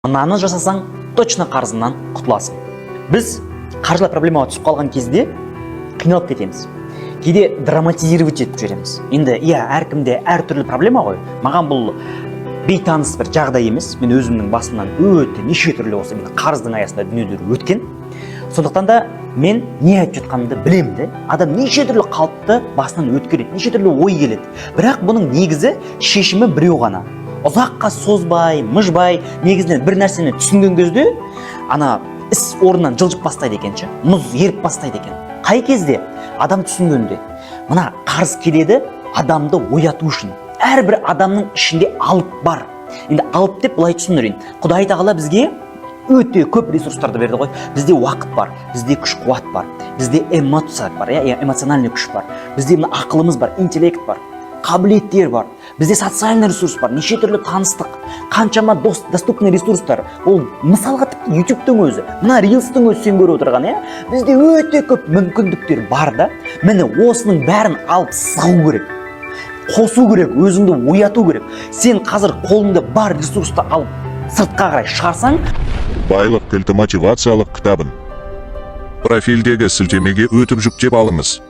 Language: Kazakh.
мынаны жасасаң точно қарызыңнан құтыласың. Біз қаржылай проблемаға түсіп қалған кезде қиналып кетеміз. Кейде драматизировать етіп жүреміз. Енді әркімде әртүрлі проблема ғой. Маған бұл бейтаныс бір жағдай емес. Мен өзімнің басымнан өте неше түрлі осы қарыздың аясында дүниелер өткен. Сондықтан да мен не айтып жатқанымды білемін. Адам неше түрлі қалыпты басынан өткереді, неше түрлі ой келеді. Бірақ бұның негізі шешімі біреу ғана. Ұзаққа созбай, мыжбай, негізінен бір нәрсені түсінген кезде ана іс орнынан жылжып бастайды екенші, мұз еріп бастайды екен. Қай кезде адам түсінгенде мына қарыз келеді адамды ояту үшін. Әрбір адамның ішінде алып бар. Енді алып деп былай түсіндірейін. Құдай тағала бізге өте көп ресурстарды берді ғой. Бізде уақыт бар, бізде күш-қуат бар, бізде эмоция бар, эмоциональный күш бар, бізде мына ақылымыз бар, интеллект бар, қабілеттер бар, бізде социальный ресурс бар, неше түрлі таныстық, қаншама доступный ресурстар. Ол мысалға тіпті YouTube-тың өзі, мына Reels-тың өзі сен көріп отырған, бізде өте көп мүмкіндіктер бар да. Міне осының бәрін алып сығу керек. Қосу керек, өзіңді ояту керек. Сен қазір қолыңда бар ресурсты алып сыртқа қарай шығарсаң, Байлық кілті мотивациялық кітабын профилдегі сілтемеге өтіп жүктеп алыңыз.